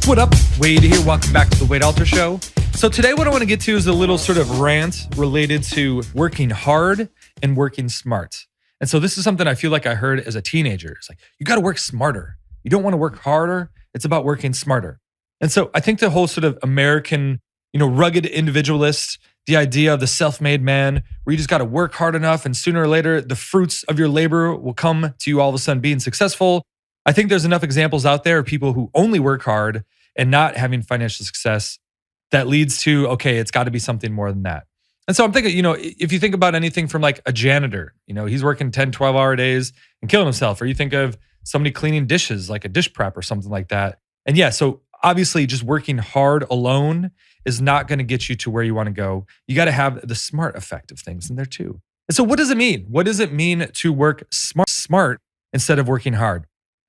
What up? Wade here. Welcome back to the Wade Alter Show. So today what I want to get to is a little sort of rant related to working hard and working smart. And so this is something I feel like I heard as a teenager. It's like, you got to work smarter. You don't want to work harder. It's about working smarter. And so I think the whole sort of American, rugged individualist, the idea of the self-made man, where you just got to work hard enough and sooner or later, the fruits of your labor will come to you all of a sudden being successful. I think there's enough examples out there of people who only work hard and not having financial success that leads to, okay, it's got to be something more than that. And so I'm thinking, if you think about anything from like a janitor, he's working 10, 12-hour days and killing himself. Or you think of somebody cleaning dishes, like a dish prep or something like that. And yeah, so obviously just working hard alone is not going to get you to where you want to go. You got to have the smart effect of things in there too. And so what does it mean? What does it mean to work smart instead of working hard?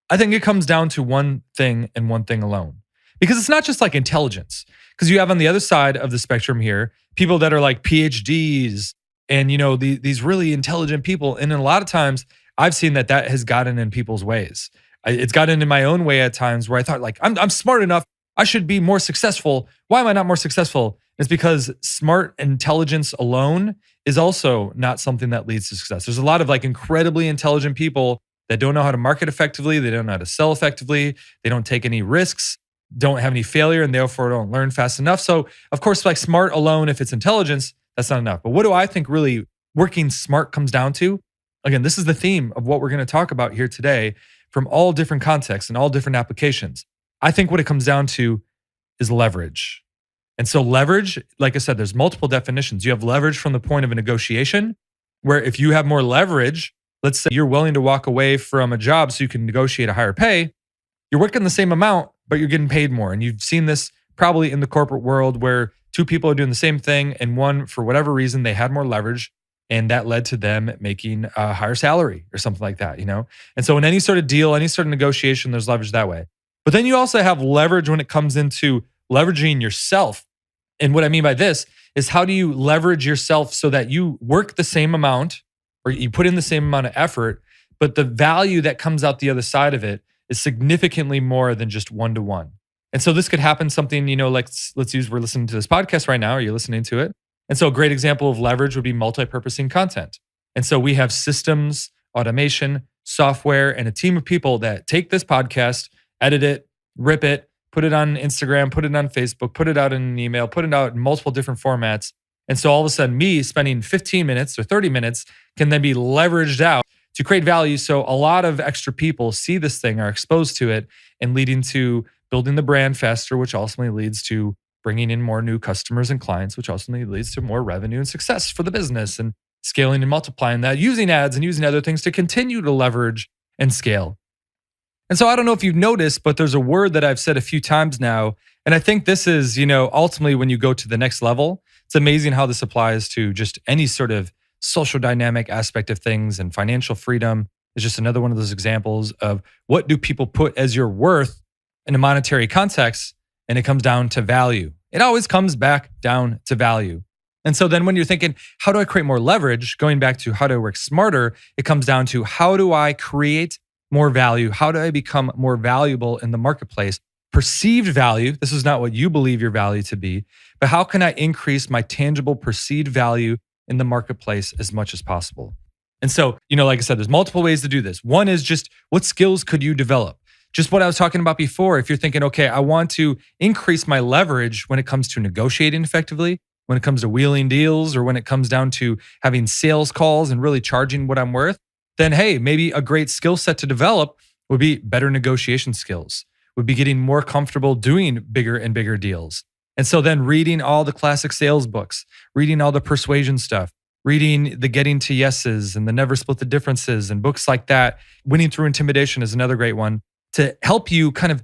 I think it comes down to one thing and one thing alone. Because it's not just like intelligence. Because you have on the other side of the spectrum here, people that are like PhDs and, these really intelligent people. And a lot of times I've seen that has gotten in people's ways. It's gotten in my own way at times where I thought like, I'm smart enough. I should be more successful. Why am I not more successful? It's because smart intelligence alone is also not something that leads to success. There's a lot of like incredibly intelligent people that don't know how to market effectively. They don't know how to sell effectively. They don't take any risks, don't have any failure, and therefore don't learn fast enough. So of course, like smart alone, if it's intelligence, that's not enough. But what do I think really working smart comes down to? Again, this is the theme of what we're going to talk about here today from all different contexts and all different applications. I think what it comes down to is leverage. And so leverage, like I said, there's multiple definitions. You have leverage from the point of a negotiation, where if you have more leverage, let's say you're willing to walk away from a job so you can negotiate a higher pay, you're working the same amount, but you're getting paid more. And you've seen this probably in the corporate world where two people are doing the same thing and one, for whatever reason, they had more leverage and that led to them making a higher salary or something like that, And so in any sort of deal, any sort of negotiation, there's leverage that way. But then you also have leverage when it comes into leveraging yourself. And what I mean by this is how do you leverage yourself so that you work the same amount or you put in the same amount of effort, but the value that comes out the other side of it is significantly more than just one-to-one. And so this could happen something, like let's use, we're listening to this podcast right now, or you're listening to it. And so a great example of leverage would be multi-purposing content. And so we have systems, automation, software, and a team of people that take this podcast, edit it, rip it, put it on Instagram, put it on Facebook, put it out in an email, put it out in multiple different formats. And so all of a sudden me spending 15 minutes or 30 minutes can then be leveraged out to create value. So a lot of extra people see this thing, are exposed to it, and leading to building the brand faster, which ultimately leads to bringing in more new customers and clients, which ultimately leads to more revenue and success for the business, and scaling and multiplying that, using ads and using other things to continue to leverage and scale. And so I don't know if you've noticed, but there's a word that I've said a few times now. And I think this is, ultimately when you go to the next level, it's amazing how this applies to just any sort of social dynamic aspect of things, and financial freedom is just another one of those examples of what do people put as your worth in a monetary context, and it comes down to value. It always comes back down to value. And so then when you're thinking, how do I create more leverage? Going back to how do I work smarter, it comes down to how do I create more value? How do I become more valuable in the marketplace? Perceived value, this is not what you believe your value to be, but how can I increase my tangible perceived value in the marketplace as much as possible? And so, like I said, there's multiple ways to do this. One is just what skills could you develop? Just what I was talking about before. If you're thinking, okay, I want to increase my leverage when it comes to negotiating effectively, when it comes to wheeling deals, or when it comes down to having sales calls and really charging what I'm worth, then hey, maybe a great skill set to develop would be better negotiation skills, would be getting more comfortable doing bigger and bigger deals. And so then reading all the classic sales books, reading all the persuasion stuff, reading the Getting to Yeses and the Never Split the Differences and books like that. Winning Through Intimidation is another great one to help you kind of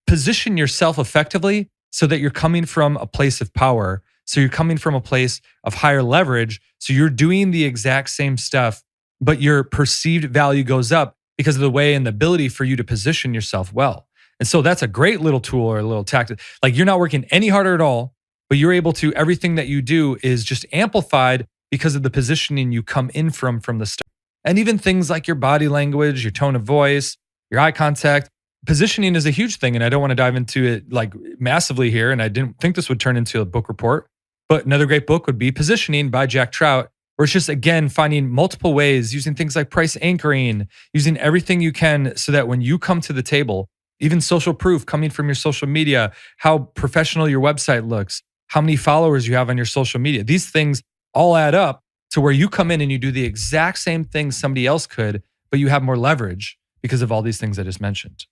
position yourself effectively so that you're coming from a place of power. So you're coming from a place of higher leverage. So you're doing the exact same stuff, but your perceived value goes up because of the way and the ability for you to position yourself well. And so that's a great little tool or a little tactic. Like you're not working any harder at all, but you're able to, everything that you do is just amplified because of the positioning you come in from the start. And even things like your body language, your tone of voice, your eye contact, positioning is a huge thing. And I don't want to dive into it like massively here. And I didn't think this would turn into a book report. But another great book would be Positioning by Jack Trout, where it's just, again, finding multiple ways, using things like price anchoring, using everything you can so that when you come to the table, even social proof coming from your social media, how professional your website looks, how many followers you have on your social media. These things all add up to where you come in and you do the exact same thing somebody else could, but you have more leverage because of all these things I just mentioned.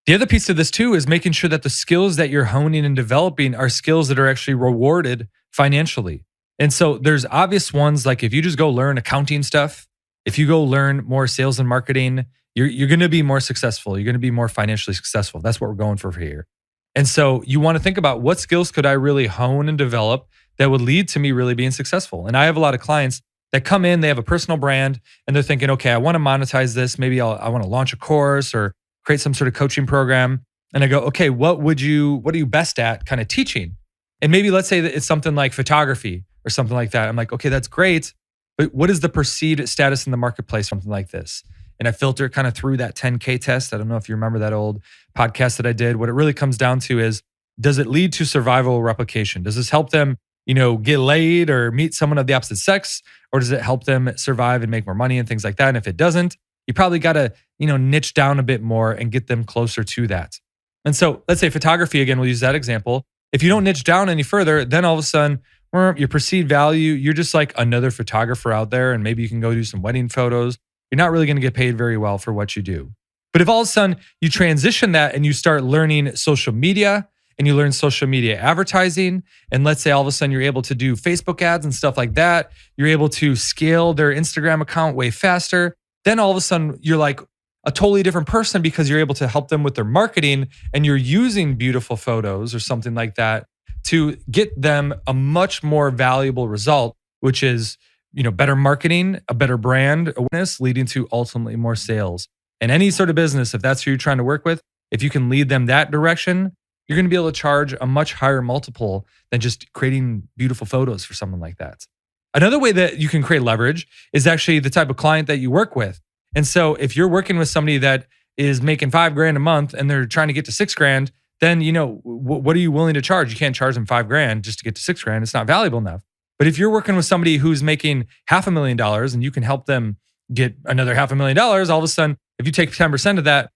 The other piece to this too is making sure that the skills that you're honing and developing are skills that are actually rewarded financially. And so there's obvious ones, like if you just go learn accounting stuff, if you go learn more sales and marketing, you're going to be more successful. You're going to be more financially successful. That's what we're going for here. And so you want to think about what skills could I really hone and develop that would lead to me really being successful. And I have a lot of clients that come in, they have a personal brand and they're thinking, okay, I want to monetize this. Maybe I want to launch a course or create some sort of coaching program. And I go, okay, what are you best at kind of teaching? And maybe let's say that it's something like photography or something like that. I'm like, okay, that's great. But what is the perceived status in the marketplace, something like this? And I filter kind of through that 10K test. I don't know if you remember that old podcast that I did. What it really comes down to is, does it lead to survival or replication? Does this help them, get laid or meet someone of the opposite sex? Or does it help them survive and make more money and things like that? And if it doesn't, you probably got to, niche down a bit more and get them closer to that. And so let's say photography, again, we'll use that example. If you don't niche down any further, then all of a sudden, your perceived value, you're just like another photographer out there, and maybe you can go do some wedding photos. You're not really going to get paid very well for what you do. But if all of a sudden you transition that and you start learning social media and you learn social media advertising, and let's say all of a sudden you're able to do Facebook ads and stuff like that, you're able to scale their Instagram account way faster, then all of a sudden you're like a totally different person because you're able to help them with their marketing and you're using beautiful photos or something like that to get them a much more valuable result, which is better marketing, a better brand awareness, leading to ultimately more sales. And any sort of business, if that's who you're trying to work with, if you can lead them that direction, you're going to be able to charge a much higher multiple than just creating beautiful photos for someone like that. Another way that you can create leverage is actually the type of client that you work with. And so if you're working with somebody that is making $5,000 a month and they're trying to get to $6,000, then what are you willing to charge? You can't charge them $5,000 just to get to $6,000. It's not valuable enough. But if you're working with somebody who's making $500,000 and you can help them get another $500,000, all of a sudden, if you take 10% of that,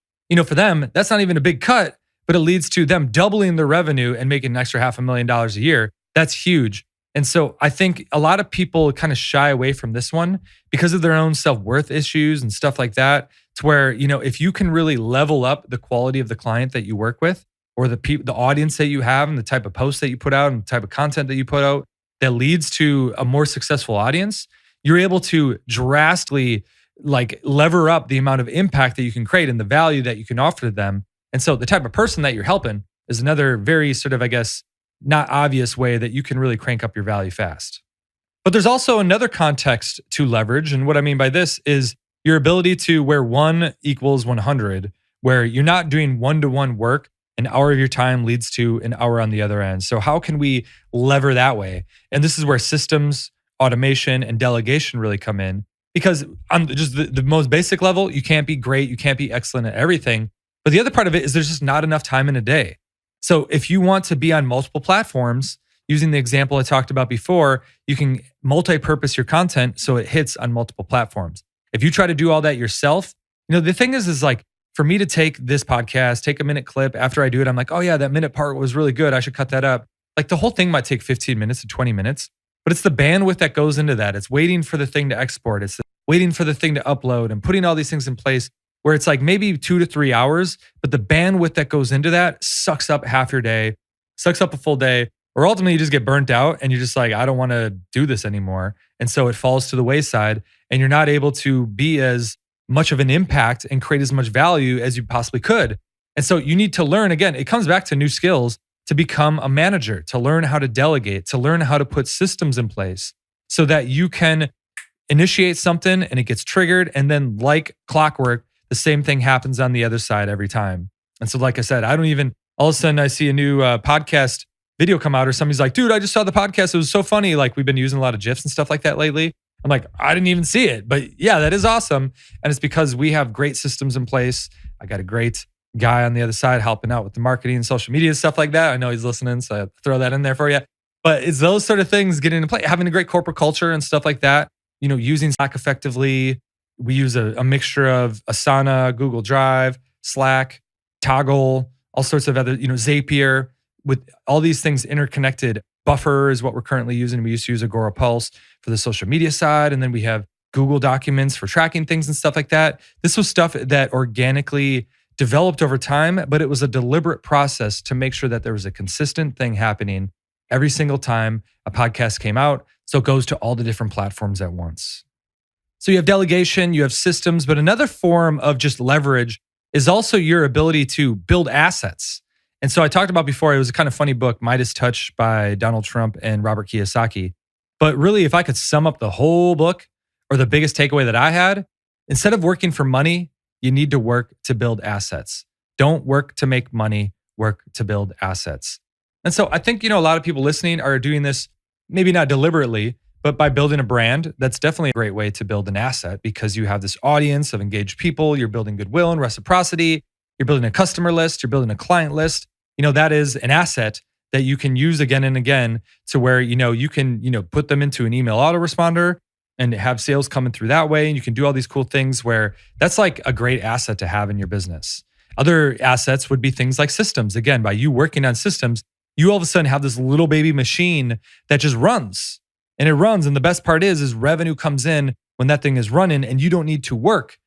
for them, that's not even a big cut, but it leads to them doubling their revenue and making an extra $500,000 a year. That's huge. And so I think a lot of people kind of shy away from this one because of their own self-worth issues and stuff like that. To where, if you can really level up the quality of the client that you work with or the audience that you have and the type of posts that you put out and the type of content that you put out that leads to a more successful audience, you're able to drastically lever up the amount of impact that you can create and the value that you can offer to them. And so the type of person that you're helping is another very sort of, not obvious way that you can really crank up your value fast. But there's also another context to leverage. And what I mean by this is your ability to where 1 equals 100, where you're not doing one-to-one work. An hour of your time leads to an hour on the other end. So how can we lever that way? And this is where systems, automation, and delegation really come in. Because on just the most basic level, you can't be great, you can't be excellent at everything. But the other part of it is there's just not enough time in a day. So if you want to be on multiple platforms, using the example I talked about before, you can multi-purpose your content so it hits on multiple platforms. If you try to do all that yourself, the thing is for me to take this podcast, take a minute clip, after I do it, I'm like, oh yeah, that minute part was really good. I should cut that up. The whole thing might take 15 minutes to 20 minutes, but it's the bandwidth that goes into that. It's waiting for the thing to export. It's waiting for the thing to upload and putting all these things in place where it's maybe 2 to 3 hours, but the bandwidth that goes into that sucks up half your day, sucks up a full day, or ultimately you just get burnt out and you're just I don't want to do this anymore. And so it falls to the wayside and you're not able to be as much of an impact and create as much value as you possibly could. And so you need to learn, again, it comes back to new skills to become a manager, to learn how to delegate, to learn how to put systems in place so that you can initiate something and it gets triggered. And then like clockwork, the same thing happens on the other side every time. And so like I said, all of a sudden I see a new podcast video come out or somebody's like, dude, I just saw the podcast. It was so funny. We've been using a lot of GIFs and stuff like that lately. I'm like, I didn't even see it. But yeah, that is awesome. And it's because we have great systems in place. I got a great guy on the other side helping out with the marketing and social media stuff like that. I know he's listening, so I throw that in there for you. But it's those sort of things getting into play, having a great corporate culture and stuff like that. Using Slack effectively. We use a mixture of Asana, Google Drive, Slack, Toggle, all sorts of other, Zapier, with all these things interconnected. Buffer is what we're currently using. We used to use Agora Pulse for the social media side. And then we have Google Documents for tracking things and stuff like that. This was stuff that organically developed over time, but it was a deliberate process to make sure that there was a consistent thing happening every single time a podcast came out. So it goes to all the different platforms at once. So you have delegation, you have systems, but another form of just leverage is also your ability to build assets. And so I talked about before, it was a kind of funny book, Midas Touch by Donald Trump and Robert Kiyosaki. But really, if I could sum up the whole book or the biggest takeaway that I had, instead of working for money, you need to work to build assets. Don't work to make money, work to build assets. And so I think, a lot of people listening are doing this, maybe not deliberately, but by building a brand. That's definitely a great way to build an asset because you have this audience of engaged people. You're building goodwill and reciprocity. You're building a customer list. You're building a client list. That is an asset that you can use again and again to where, you can, put them into an email autoresponder and have sales coming through that way. And you can do all these cool things where that's like a great asset to have in your business. Other assets would be things like systems. Again, by you working on systems, you all of a sudden have this little baby machine that just runs. And it runs. And the best part is revenue comes in when that thing is running and you don't need to work.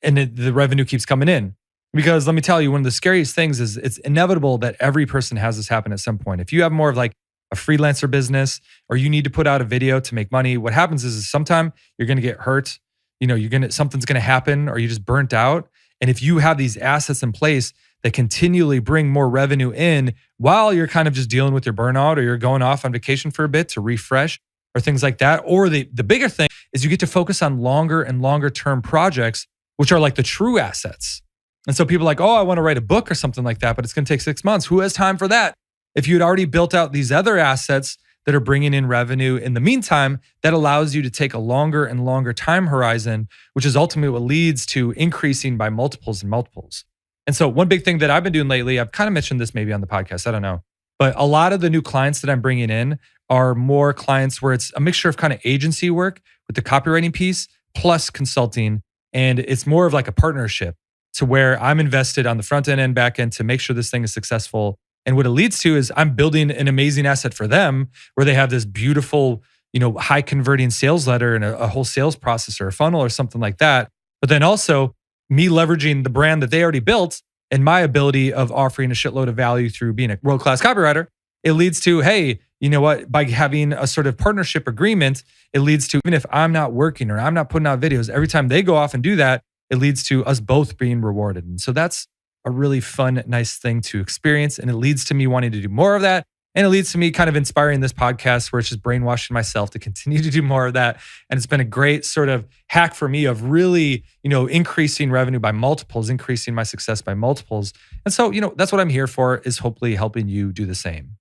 And the revenue keeps coming in. Because let me tell you, one of the scariest things is it's inevitable that every person has this happen at some point. If you have more of like a freelancer business or you need to put out a video to make money, what happens is sometime you're going to get hurt. Something's going to happen or you're just burnt out. And if you have these assets in place that continually bring more revenue in while you're kind of just dealing with your burnout or you're going off on vacation for a bit to refresh, or things like that. Or the bigger thing is you get to focus on longer and longer term projects, which are like the true assets. And so people are like, oh, I want to write a book or something like that, but it's going to take 6 months. Who has time for that? If you had already built out these other assets that are bringing in revenue in the meantime, that allows you to take a longer and longer time horizon, which is ultimately what leads to increasing by multiples and multiples. And so one big thing that I've been doing lately, I've kind of mentioned this maybe on the podcast, I don't know, but a lot of the new clients that I'm bringing in are more clients where it's a mixture of kind of agency work with the copywriting piece plus consulting. And it's more of like a partnership to where I'm invested on the front end and back end to make sure this thing is successful. And what it leads to is I'm building an amazing asset for them where they have this beautiful, high converting sales letter and a whole sales process or a funnel or something like that. But then also me leveraging the brand that they already built and my ability of offering a shitload of value through being a world-class copywriter. It leads to, hey, you know what? By having a sort of partnership agreement, it leads to, even if I'm not working or I'm not putting out videos, every time they go off and do that, it leads to us both being rewarded. And so that's a really fun, nice thing to experience. And it leads to me wanting to do more of that. And it leads to me kind of inspiring this podcast where it's just brainwashing myself to continue to do more of that. And it's been a great sort of hack for me of really, increasing revenue by multiples, increasing my success by multiples. And so, that's what I'm here for, is hopefully helping you do the same.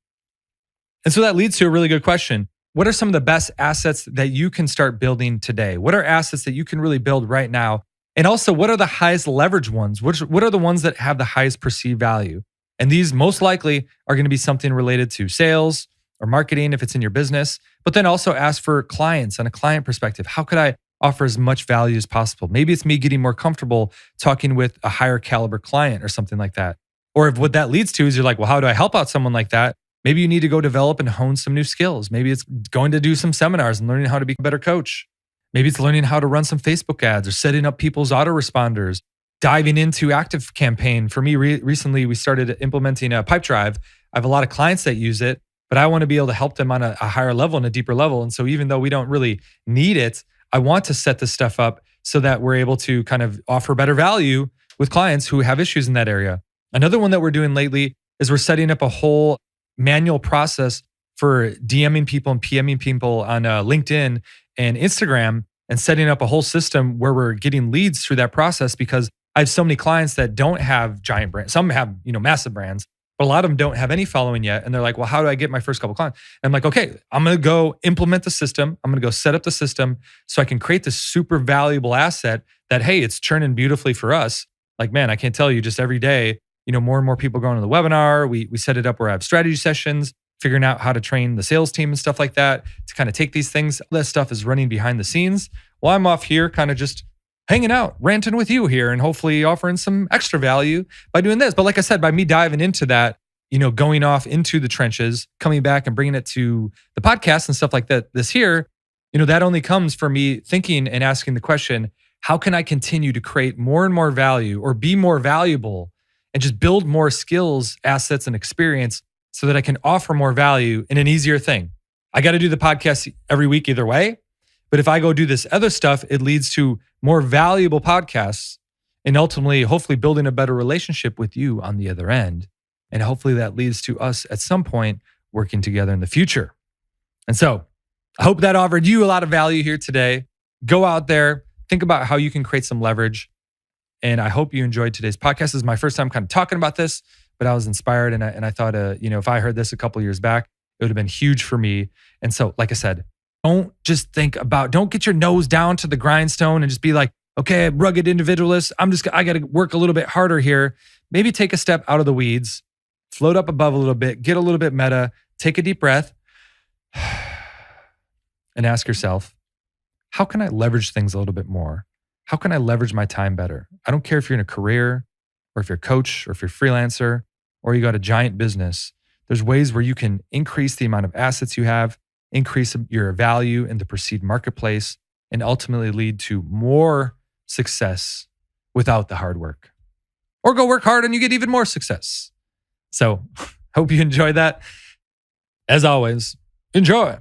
And so that leads to a really good question. What are some of the best assets that you can start building today? What are assets that you can really build right now? And also, what are the highest leverage ones? What are the ones that have the highest perceived value? And these most likely are going to be something related to sales or marketing if it's in your business, but then also ask for clients on a client perspective. How could I offer as much value as possible? Maybe it's me getting more comfortable talking with a higher caliber client or something like that. Or if what that leads to is you're like, well, how do I help out someone like that? Maybe you need to go develop and hone some new skills. Maybe it's going to do some seminars and learning how to be a better coach. Maybe it's learning how to run some Facebook ads or setting up people's autoresponders, diving into Active Campaign. For me, recently, we started implementing a Pipedrive. I have a lot of clients that use it, but I want to be able to help them on a higher level and a deeper level. And so even though we don't really need it, I want to set this stuff up so that we're able to kind of offer better value with clients who have issues in that area. Another one that we're doing lately is we're setting up a whole manual process for DMing people and PMing people on LinkedIn and Instagram, and setting up a whole system where we're getting leads through that process, because I have so many clients that don't have giant brands. Some have, massive brands, but a lot of them don't have any following yet. And they're like, well, how do I get my first couple clients? And I'm like, okay, I'm going to go implement the system. I'm going to go set up the system so I can create this super valuable asset that, hey, it's churning beautifully for us. Like, man, I can't tell you, just every day more and more people going to the webinar. We set it up where I have strategy sessions, figuring out how to train the sales team and stuff like that to kind of take these things. All that stuff is running behind the scenes while I'm off here kind of just hanging out, ranting with you here, and hopefully offering some extra value by doing this. But like I said, by me diving into that, going off into the trenches, coming back and bringing it to the podcast and stuff like that, this here, that only comes from me thinking and asking the question, how can I continue to create more and more value or be more valuable and just build more skills, assets, and experience so that I can offer more value in an easier thing? I got to do the podcast every week either way. But if I go do this other stuff, it leads to more valuable podcasts and ultimately, hopefully building a better relationship with you on the other end. And hopefully that leads to us at some point working together in the future. And so I hope that offered you a lot of value here today. Go out there, think about how you can create some leverage. And I hope you enjoyed today's podcast. This is my first time kind of talking about this, but I was inspired and I thought, if I heard this a couple of years back, it would have been huge for me. And so, like I said, don't get your nose down to the grindstone and just be like, okay, rugged individualist, I got to work a little bit harder here. Maybe take a step out of the weeds, float up above a little bit, get a little bit meta, take a deep breath and ask yourself, how can I leverage things a little bit more? How can I leverage my time better? I don't care if you're in a career or if you're a coach or if you're a freelancer or you got a giant business. There's ways where you can increase the amount of assets you have, increase your value in the perceived marketplace, and ultimately lead to more success without the hard work. Or go work hard and you get even more success. So hope you enjoyed that. As always, enjoy.